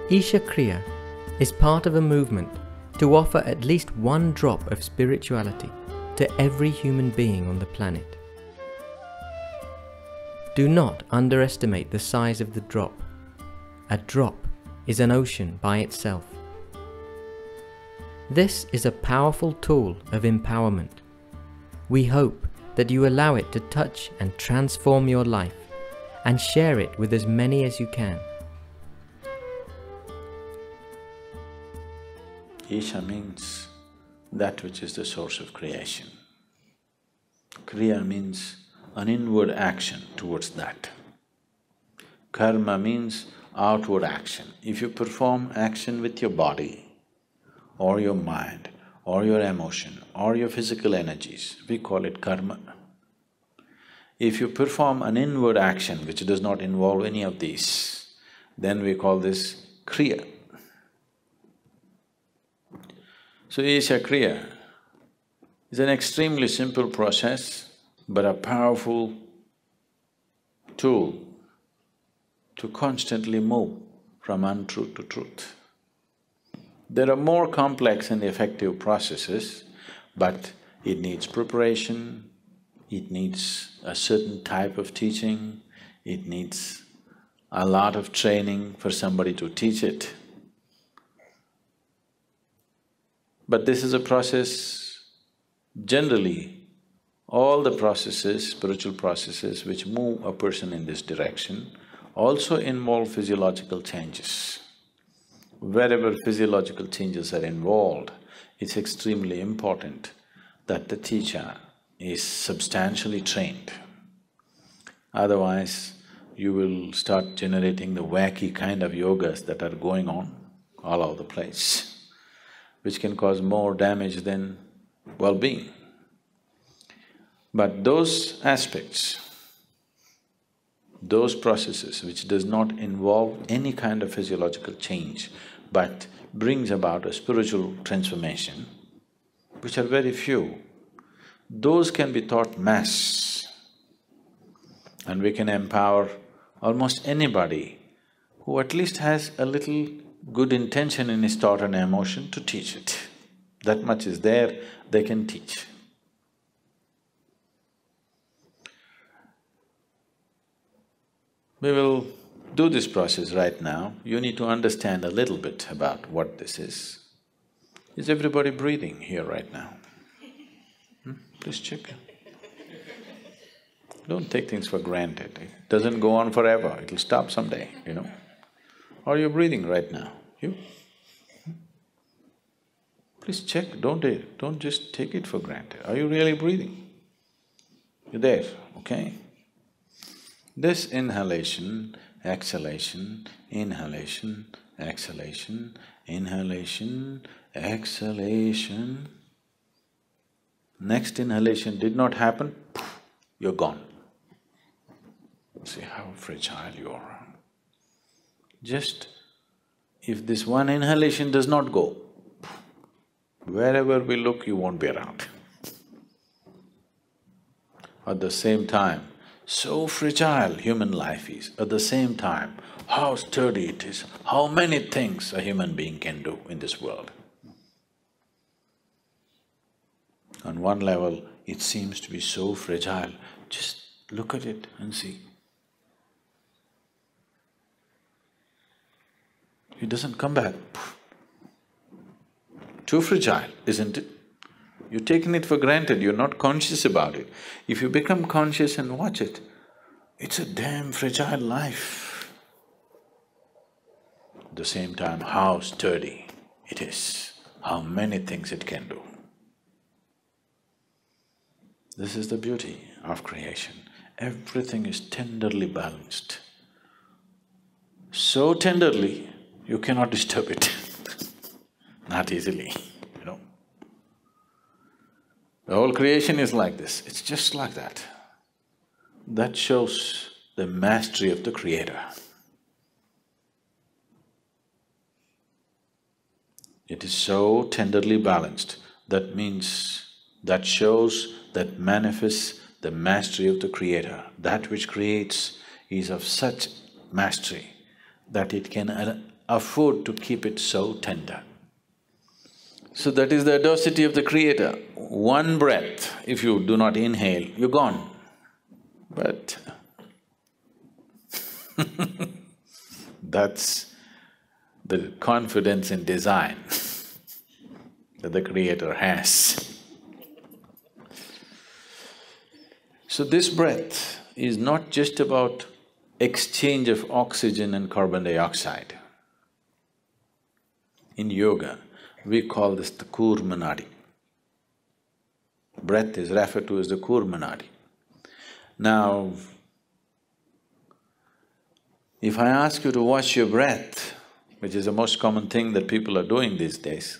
Isha Kriya is part of a movement to offer at least one drop of spirituality to every human being on the planet. Do not underestimate the size of the drop. A drop is an ocean by itself. This is a powerful tool of empowerment. We hope that you allow it to touch and transform your life and share it with as many as you can. Isha means that which is the source of creation. Kriya means an inward action towards that. Karma means outward action. If you perform action with your body, or your mind, or your emotion, or your physical energies, we call it karma. If you perform an inward action which does not involve any of these, then we call this kriya. So Isha Kriya is an extremely simple process, but a powerful tool to constantly move from untruth to truth. There are more complex and effective processes, but it needs preparation, it needs a certain type of teaching, it needs a lot of training for somebody to teach it. But this is a process, generally, all the processes, spiritual processes which move a person in this direction also involve physiological changes. Wherever physiological changes are involved, it's extremely important that the teacher is substantially trained. Otherwise, you will start generating the wacky kind of yogas that are going on all over the place, which can cause more damage than well-being. But those aspects, those processes which does not involve any kind of physiological change but brings about a spiritual transformation, which are very few, those can be taught mass. And we can empower almost anybody who at least has a little good intention in his thought and emotion to teach it. That much is there, they can teach. We will do this process right now. You need to understand a little bit about what this is. Is everybody breathing here right now? Please check. Don't take things for granted. It doesn't go on forever, it'll stop someday, you know. Are you breathing right now? You? Please check, don't just take it for granted. Are you really breathing? You're there, okay? This inhalation, exhalation, inhalation, exhalation, inhalation, exhalation. Next inhalation did not happen, you're gone. See how fragile you are. Just if this one inhalation does not go, wherever we look, you won't be around. At the same time, so fragile human life is, at the same time, how sturdy it is, how many things a human being can do in this world. On one level, it seems to be so fragile, just look at it and see. It doesn't come back. Too fragile, isn't it? You're taking it for granted, you're not conscious about it. If you become conscious and watch it, it's a damn fragile life. At the same time, how sturdy it is, how many things it can do. This is the beauty of creation. Everything is tenderly balanced. So tenderly, you cannot disturb it not easily, you know. The whole creation is like this, it's just like that. That shows the mastery of the Creator. It is so tenderly balanced, that means, that shows, that manifests the mastery of the Creator. That which creates is of such mastery that it can afford to keep it so tender. So that is the audacity of the Creator. One breath, if you do not inhale, you're gone. But that's the confidence in design that the Creator has. So this breath is not just about exchange of oxygen and carbon dioxide. In yoga, we call this the Kurmanadi. Breath is referred to as the Kurmanadi. Now, if I ask you to watch your breath, which is the most common thing that people are doing these days,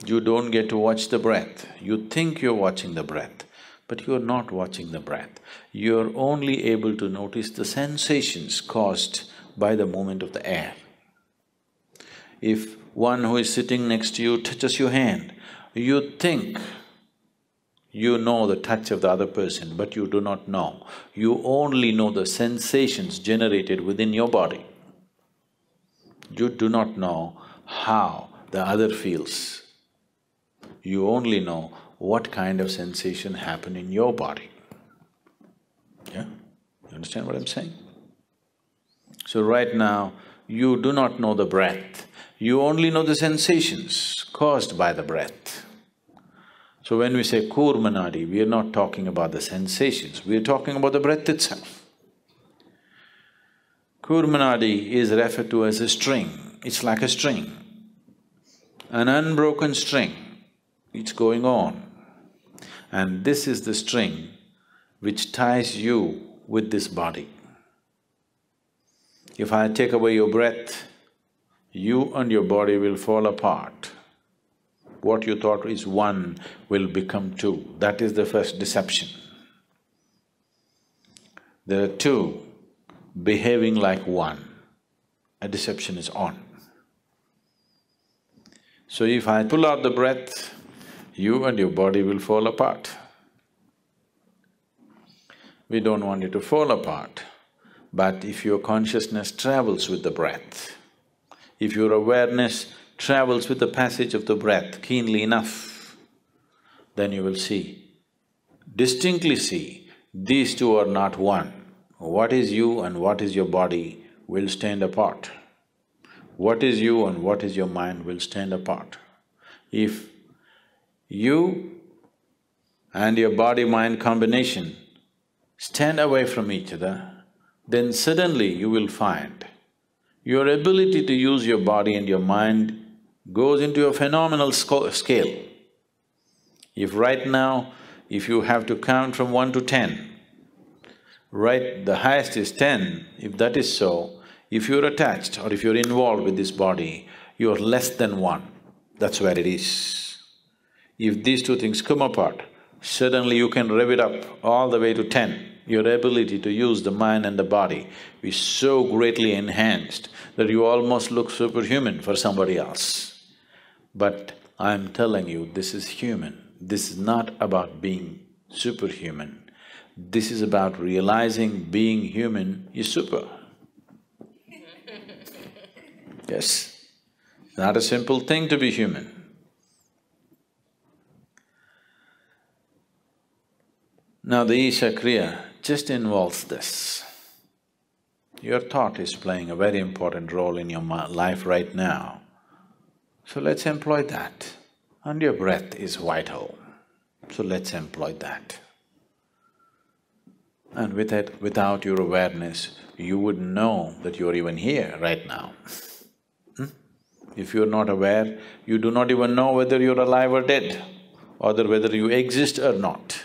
you don't get to watch the breath. You think you're watching the breath, but you're not watching the breath. You're only able to notice the sensations caused by the movement of the air. If one who is sitting next to you touches your hand, you think you know the touch of the other person, but you do not know. You only know the sensations generated within your body. You do not know how the other feels. You only know what kind of sensation happened in your body. Yeah? You understand what I'm saying? So right now, you do not know the breath, you only know the sensations caused by the breath. So when we say Kurmanadi, we are not talking about the sensations, we are talking about the breath itself. Kurmanadi is referred to as a string, it's like a string, an unbroken string, it's going on. And this is the string which ties you with this body. If I take away your breath, you and your body will fall apart. What you thought is one will become two, that is the first deception. There are two behaving like one, a deception is on. So if I pull out the breath, you and your body will fall apart. We don't want you to fall apart, but if your consciousness travels with the breath, if your awareness travels with the passage of the breath keenly enough, then you will see, distinctly see, these two are not one. What is you and what is your body will stand apart. What is you and what is your mind will stand apart. If you and your body-mind combination stand away from each other, then suddenly you will find your ability to use your body and your mind goes into a phenomenal scale. If right now, if you have to count from 1 to 10, right, the highest is 10, if that is so, if you're attached or if you're involved with this body, you're less than 1, that's where it is. If these two things come apart, suddenly you can rev it up all the way to 10. Your ability to use the mind and the body is so greatly enhanced that you almost look superhuman for somebody else. But I'm telling you, this is human. This is not about being superhuman. This is about realizing being human is super. Yes, it's not a simple thing to be human. Now the Isha Kriya just involves this. Your thought is playing a very important role in your life right now. So let's employ that. And your breath is vital. So let's employ that. And without your awareness, you wouldn't know that you're even here right now. If you're not aware, you do not even know whether you're alive or dead, or whether you exist or not.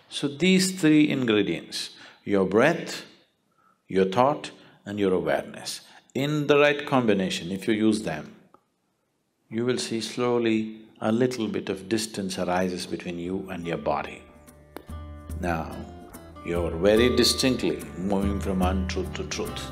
So these three ingredients, your breath, your thought and your awareness, in the right combination, if you use them, you will see slowly a little bit of distance arises between you and your body. Now, you're very distinctly moving from untruth to truth.